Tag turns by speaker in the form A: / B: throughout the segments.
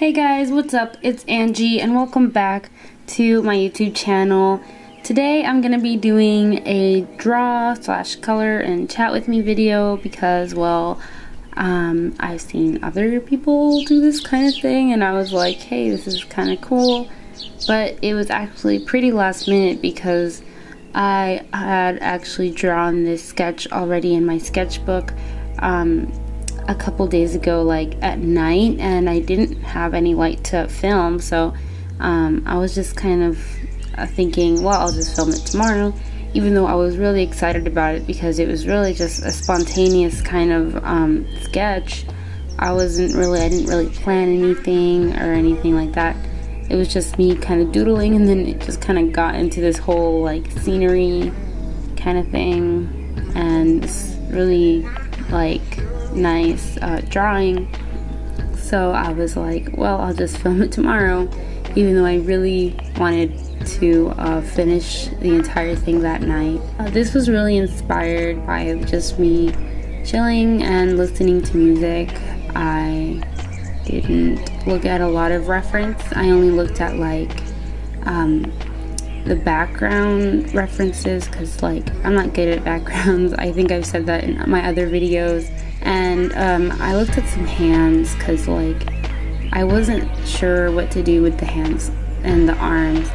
A: Hey guys, what's up? It's Angie and welcome back to my YouTube channel. Today I'm going to be doing a draw / color and chat with me video because, well, I've seen other people do this kind of thing and I was like, hey, this is kind of cool. But it was actually pretty last minute because I had actually drawn this sketch already in my sketchbook a couple days ago, like at night, and I didn't have any light to film, so I was just kind of thinking, well, I'll just film it tomorrow, even though I was really excited about it because it was really just a spontaneous kind of sketch. I didn't really plan anything or anything like that. It was just me kind of doodling, and then it just kind of got into this whole like scenery kind of thing, and it's really like nice drawing. So I was like, well, I'll just film it tomorrow, even though I really wanted to finish the entire thing that night. This was really inspired by just me chilling and listening to music. I didn't look at a lot of reference. I only looked at like the background references because like I'm not good at backgrounds. I think I've said that in my other videos. And I looked at some hands because like I wasn't sure what to do with the hands and the arms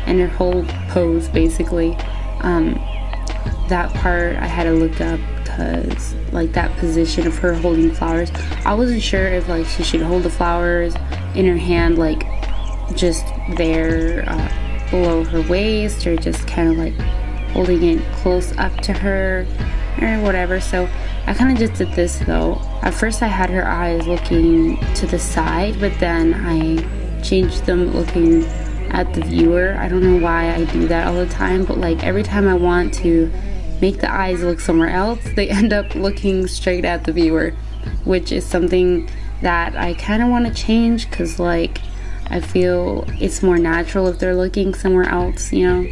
A: and her whole pose basically. That part I had to look up because like that position of her holding flowers, I wasn't sure if like she should hold the flowers in her hand like just there below her waist, or just kind of like holding it close up to her or whatever. So I kind of just did this though. At first I had her eyes looking to the side, but then I changed them looking at the viewer. I don't know why I do that all the time, but like every time I want to make the eyes look somewhere else, they end up looking straight at the viewer, which is something that I kind of want to change because like I feel it's more natural if they're looking somewhere else, you know?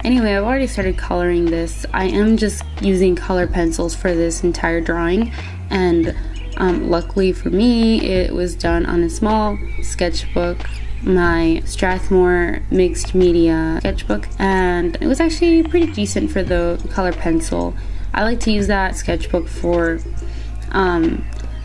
A: Anyway, I've already started coloring this. I am just using color pencils for this entire drawing, and luckily for me, it was done on a small sketchbook, my Strathmore mixed media sketchbook, and it was actually pretty decent for the color pencil. I like to use that sketchbook for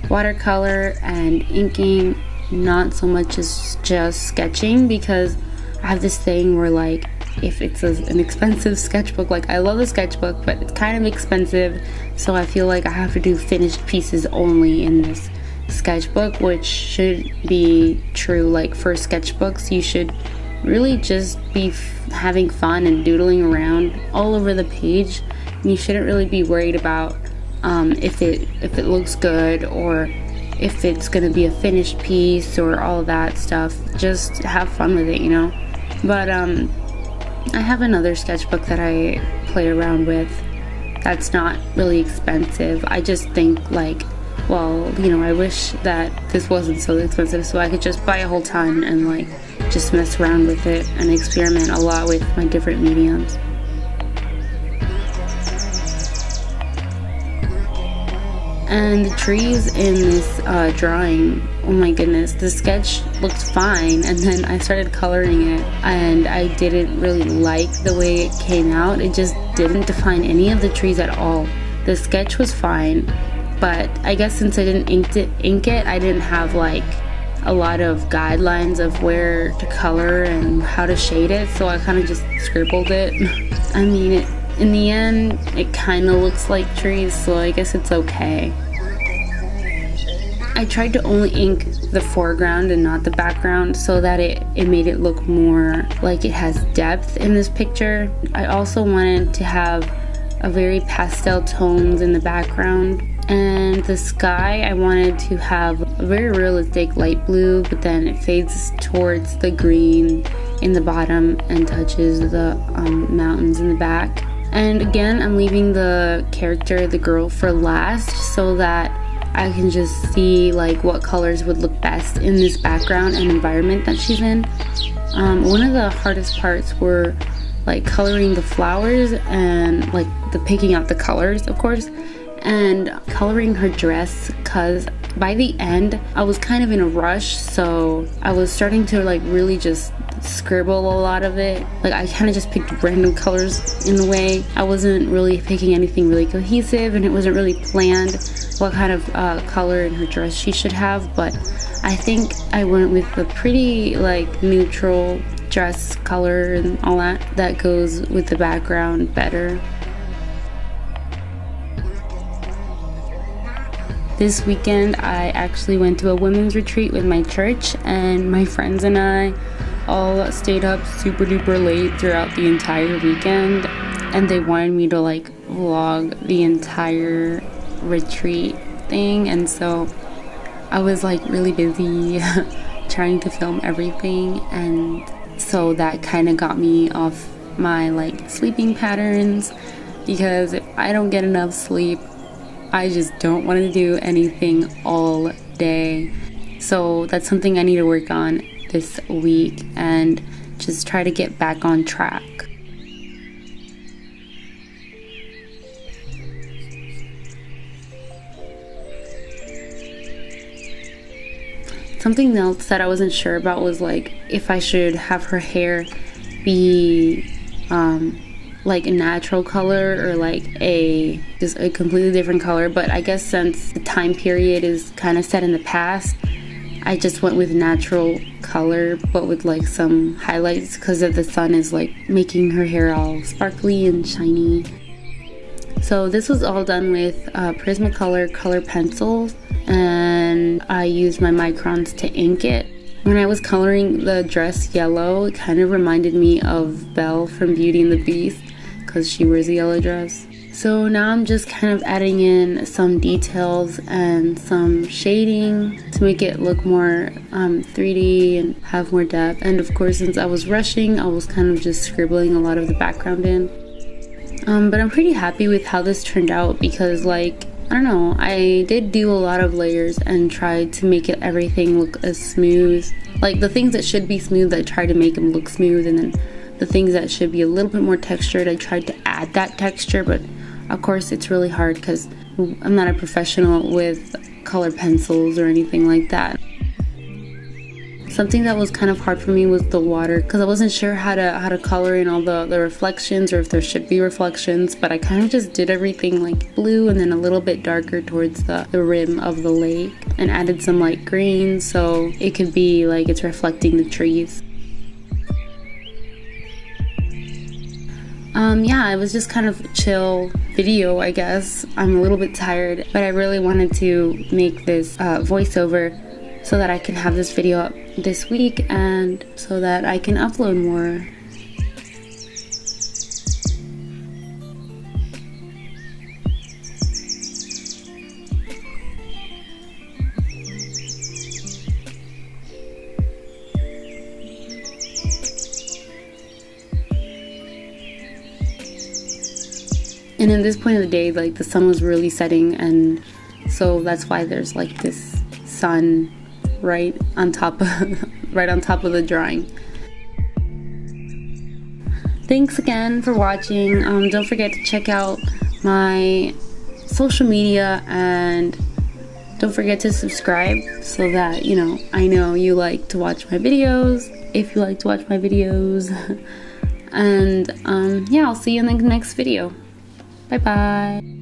A: watercolor and inking, not so much as just sketching, because I have this thing where like if it's an expensive sketchbook, like I love the sketchbook, but it's kind of expensive, so I feel like I have to do finished pieces only in this sketchbook, which should be true. Like for sketchbooks, you should really just be having fun and doodling around all over the page. You shouldn't really be worried about if it looks good or if it's gonna be a finished piece or all that stuff. Just have fun with it, you know. But I have another sketchbook that I play around with that's not really expensive. I just think like, well, you know, I wish that this wasn't so expensive so I could just buy a whole ton and like just mess around with it and experiment a lot with my different mediums. And the trees in this drawing, oh my goodness, the sketch looked fine, and then I started coloring it and I didn't really like the way it came out. It just didn't define any of the trees at all. The sketch was fine, but I guess since I didn't ink it, I didn't have like a lot of guidelines of where to color and how to shade it, so I kind of just scribbled it. I mean, in the end, it kind of looks like trees, so I guess it's okay. I tried to only ink the foreground and not the background so that it made it look more like it has depth in this picture. I also wanted to have a very pastel tones in the background. And the sky, I wanted to have a very realistic light blue, but then it fades towards the green in the bottom and touches the mountains in the back. And again, I'm leaving the character, the girl, for last so that I can just see like what colors would look best in this background and environment that she's in. One of the hardest parts were like coloring the flowers and like picking out the colors, of course, and coloring her dress, because by the end I was kind of in a rush, so I was starting to like really just scribble a lot of it. Like I kind of just picked random colors in a way. I wasn't really picking anything really cohesive, and it wasn't really planned what kind of color in her dress she should have, but I think I went with a pretty like neutral dress color and all that goes with the background better. This weekend I actually went to a women's retreat with my church, and my friends and I all stayed up super duper late throughout the entire weekend, and they wanted me to like vlog the entire retreat thing, and so I was like really busy trying to film everything, and so that kind of got me off my like sleeping patterns, because if I don't get enough sleep I just don't want to do anything all day. So that's something I need to work on this week and just try to get back on track. Something else that I wasn't sure about was like if I should have her hair be like a natural color or like just a completely different color, but I guess since the time period is kind of set in the past, I just went with natural color but with like some highlights because of the sun is like making her hair all sparkly and shiny. So this was all done with Prismacolor color pencils, and I used my microns to ink it. When I was coloring the dress yellow, it kind of reminded me of Belle from Beauty and the Beast because she wears a yellow dress. So now I'm just kind of adding in some details and some shading to make it look more 3D and have more depth. And of course, since I was rushing, I was kind of just scribbling a lot of the background in. But I'm pretty happy with how this turned out because like, I don't know, I did do a lot of layers and tried to make everything look as smooth. Like the things that should be smooth, I tried to make them look smooth, and then the things that should be a little bit more textured, I tried to add that texture, but of course it's really hard because I'm not a professional with color pencils or anything like that. Something that was kind of hard for me was the water, because I wasn't sure how to color in all the reflections, or if there should be reflections, but I kind of just did everything like blue and then a little bit darker towards the rim of the lake, and added some light green so it could be like it's reflecting the trees. Yeah, it was just kind of a chill video, I guess. I'm a little bit tired, but I really wanted to make this voiceover so that I can have this video up this week and so that I can upload more. And at this point of the day, like the sun was really setting, and so that's why there's like this sun right on top of the drawing. Thanks again for watching. Don't forget to check out my social media, and don't forget to subscribe so that I know you like to watch my videos, if you like to watch my videos. And yeah, I'll see you in the next video. Bye bye.